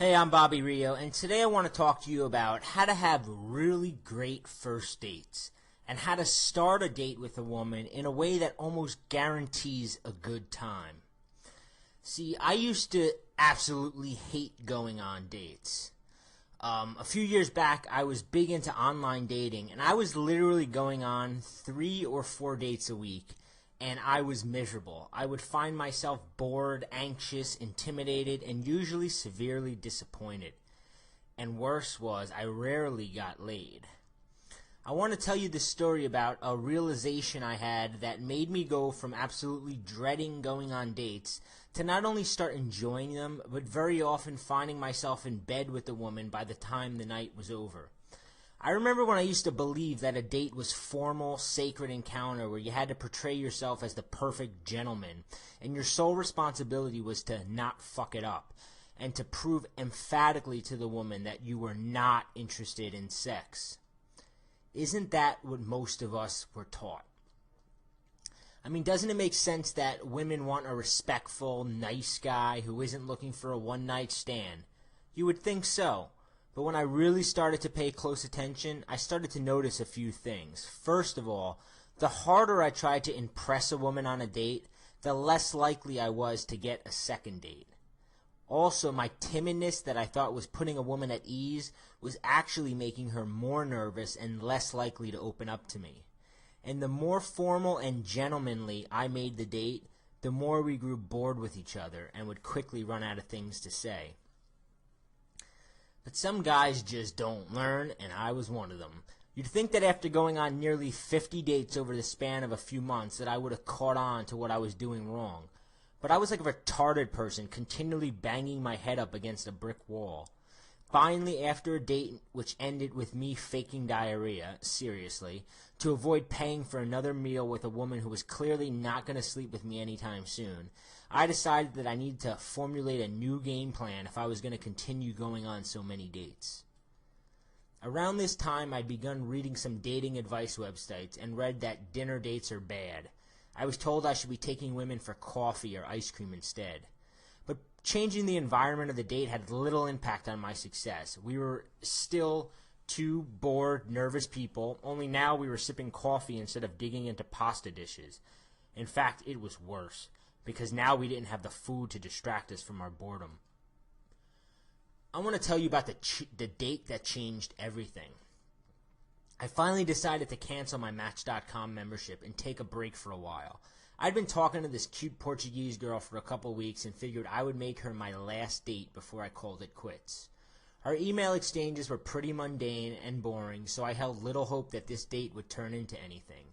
Hey, I'm Bobby Rio, and today I want to talk to you about how to have really great first dates and how to start a date with a woman in a way that almost guarantees a good time. See, I used to absolutely hate going on dates. A few years back, I was big into online dating, and I was literally going on 3 or 4 dates a week, and I was miserable. I would find myself bored, anxious, intimidated, and usually severely disappointed. And worse was, I rarely got laid. I want to tell you this story about a realization I had that made me go from absolutely dreading going on dates to not only start enjoying them, but very often finding myself in bed with the woman by the time the night was over. I remember when I used to believe that a date was formal, sacred encounter where you had to portray yourself as the perfect gentleman, and your sole responsibility was to not fuck it up, and to prove emphatically to the woman that you were not interested in sex. Isn't that what most of us were taught? I mean, doesn't it make sense that women want a respectful, nice guy who isn't looking for a one-night stand? You would think so. But when I really started to pay close attention, I started to notice a few things. First of all, the harder I tried to impress a woman on a date, the less likely I was to get a second date. Also, my timidness that I thought was putting a woman at ease was actually making her more nervous and less likely to open up to me. And the more formal and gentlemanly I made the date, the more we grew bored with each other and would quickly run out of things to say. But some guys just don't learn, and I was one of them. You'd think that after going on nearly 50 dates over the span of a few months that I would have caught on to what I was doing wrong. But I was like a retarded person, continually banging my head up against a brick wall. Finally, after a date which ended with me faking diarrhea, seriously, to avoid paying for another meal with a woman who was clearly not going to sleep with me anytime soon, I decided that I needed to formulate a new game plan if I was going to continue going on so many dates. Around this time, I'd begun reading some dating advice websites and read that dinner dates are bad. I was told I should be taking women for coffee or ice cream instead. But changing the environment of the date had little impact on my success. We were still two bored, nervous people, only now we were sipping coffee instead of digging into pasta dishes. In fact, it was worse, because now we didn't have the food to distract us from our boredom. I want to tell you about the date that changed everything. I finally decided to cancel my Match.com membership and take a break for a while. I'd been talking to this cute Portuguese girl for a couple weeks and figured I would make her my last date before I called it quits. Our email exchanges were pretty mundane and boring, so I held little hope that this date would turn into anything.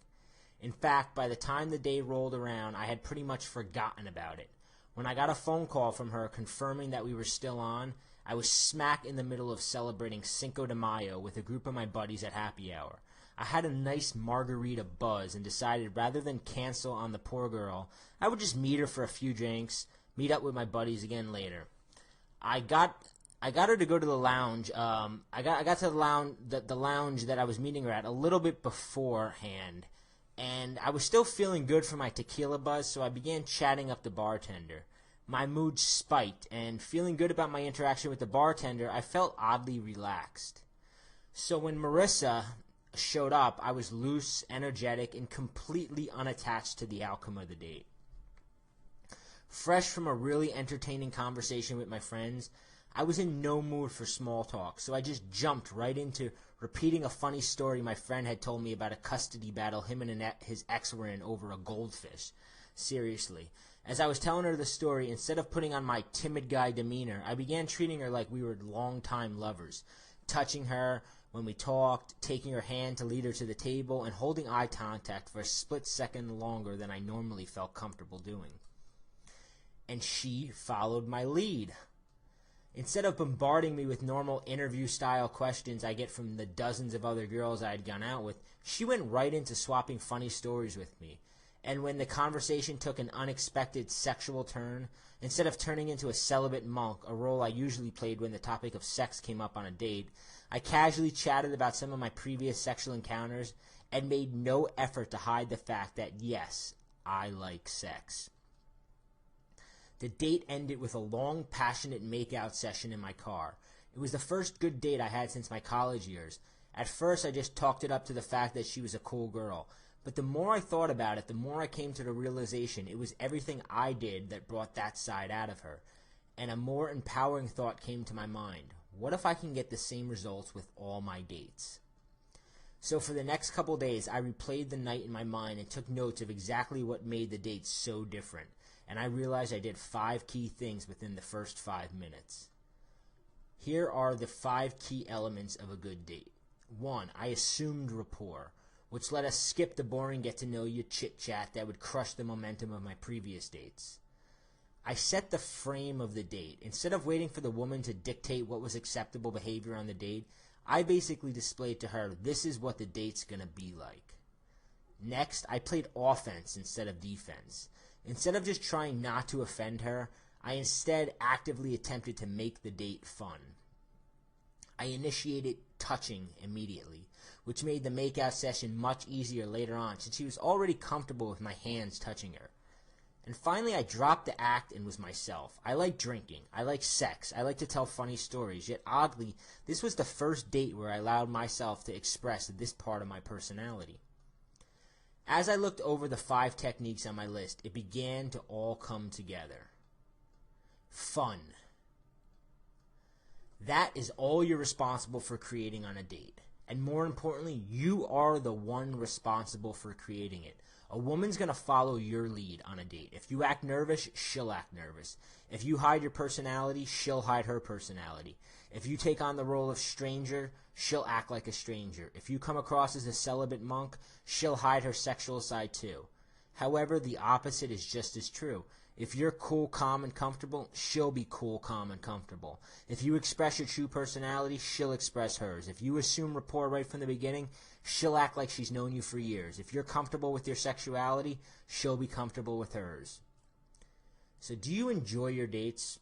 In fact, by the time the day rolled around, I had pretty much forgotten about it. When I got a phone call from her confirming that we were still on, I was smack in the middle of celebrating Cinco de Mayo with a group of my buddies at happy hour. I had a nice margarita buzz and decided rather than cancel on the poor girl, I would just meet her for a few drinks, meet up with my buddies again later. I got her to go to the lounge. I got to the lounge that I was meeting her at a little bit beforehand, and I was still feeling good from my tequila buzz, so I began chatting up the bartender. My mood spiked, and feeling good about my interaction with the bartender, I felt oddly relaxed. So when Marissa showed up, I was loose, energetic, and completely unattached to the outcome of the date. Fresh from a really entertaining conversation with my friends, I was in no mood for small talk, so I just jumped right into repeating a funny story my friend had told me about a custody battle him and his ex were in over a goldfish. Seriously. As I was telling her the story, instead of putting on my timid guy demeanor, I began treating her like we were longtime lovers, touching her when we talked, taking her hand to lead her to the table, and holding eye contact for a split second longer than I normally felt comfortable doing. And she followed my lead. Instead of bombarding me with normal interview-style questions I get from the dozens of other girls I had gone out with, she went right into swapping funny stories with me. And when the conversation took an unexpected sexual turn, instead of turning into a celibate monk, a role I usually played when the topic of sex came up on a date, I casually chatted about some of my previous sexual encounters and made no effort to hide the fact that, yes, I like sex. The date ended with a long, passionate make-out session in my car. It was the first good date I had since my college years. At first, I just talked it up to the fact that she was a cool girl. But the more I thought about it, the more I came to the realization it was everything I did that brought that side out of her. And a more empowering thought came to my mind. What if I can get the same results with all my dates? So for the next couple days, I replayed the night in my mind and took notes of exactly what made the dates so different. And I realized I did 5 key things within the first 5 minutes. Here are the 5 key elements of a good date. 1. I assumed rapport, which let us skip the boring get-to-know-you chit-chat that would crush the momentum of my previous dates. I set the frame of the date. Instead of waiting for the woman to dictate what was acceptable behavior on the date, I basically displayed to her, this is what the date's going to be like. Next, I played offense instead of defense. Instead of just trying not to offend her, I instead actively attempted to make the date fun. I initiated touching immediately, which made the makeout session much easier later on since she was already comfortable with my hands touching her. And finally, I dropped the act and was myself. I like drinking. I like sex. I like to tell funny stories. Yet oddly, this was the first date where I allowed myself to express this part of my personality. As I looked over the 5 techniques on my list, it began to all come together. Fun. That is all you're responsible for creating on a date. And more importantly, you are the one responsible for creating it. A woman's going to follow your lead on a date. If you act nervous, she'll act nervous. If you hide your personality, she'll hide her personality. If you take on the role of stranger, she'll act like a stranger. If you come across as a celibate monk, she'll hide her sexual side too. However, the opposite is just as true. If you're cool, calm, and comfortable, she'll be cool, calm, and comfortable. If you express your true personality, she'll express hers. If you assume rapport right from the beginning, she'll act like she's known you for years. If you're comfortable with your sexuality, she'll be comfortable with hers. So do you enjoy your dates?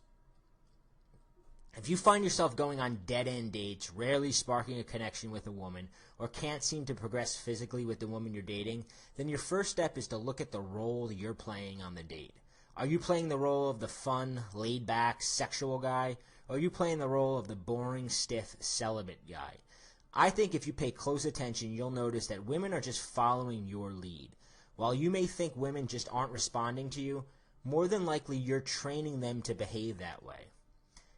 If you find yourself going on dead-end dates, rarely sparking a connection with a woman, or can't seem to progress physically with the woman you're dating, then your first step is to look at the role you're playing on the date. Are you playing the role of the fun, laid-back, sexual guy, or are you playing the role of the boring, stiff, celibate guy? I think if you pay close attention, you'll notice that women are just following your lead. While you may think women just aren't responding to you, more than likely you're training them to behave that way.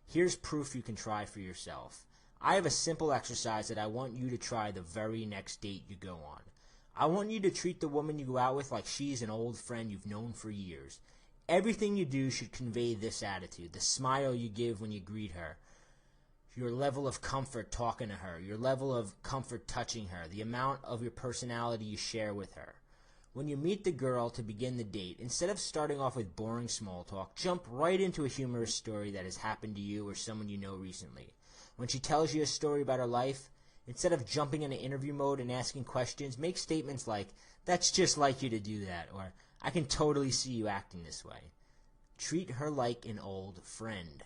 Here's proof you can try for yourself. I have a simple exercise that I want you to try the very next date you go on. I want you to treat the woman you go out with like she's an old friend you've known for years. Everything you do should convey this attitude, the smile you give when you greet her, your level of comfort talking to her, your level of comfort touching her, the amount of your personality you share with her. When you meet the girl to begin the date, instead of starting off with boring small talk, jump right into a humorous story that has happened to you or someone you know recently. When she tells you a story about her life, instead of jumping into interview mode and asking questions, make statements like, "That's just like you to do that," or "I can totally see you acting this way." Treat her like an old friend.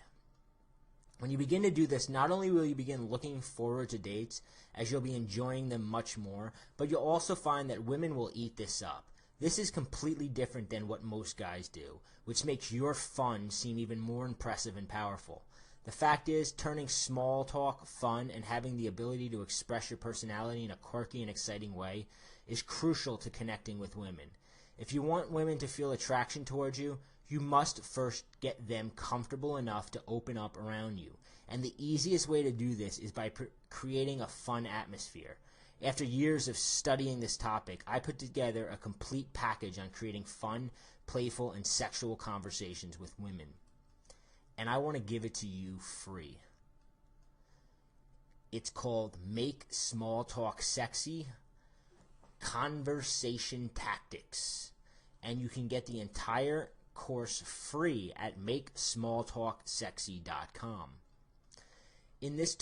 When you begin to do this, not only will you begin looking forward to dates, as you'll be enjoying them much more, but you'll also find that women will eat this up. This is completely different than what most guys do, which makes your fun seem even more impressive and powerful. The fact is, turning small talk fun and having the ability to express your personality in a quirky and exciting way is crucial to connecting with women. If you want women to feel attraction towards you, you must first get them comfortable enough to open up around you. And the easiest way to do this is by creating a fun atmosphere. After years of studying this topic, I put together a complete package on creating fun, playful, and sexual conversations with women. And I want to give it to you free. It's called Make Small Talk Sexy Conversation Tactics. And you can get the entire course free at MakeSmallTalkSexy.com. In this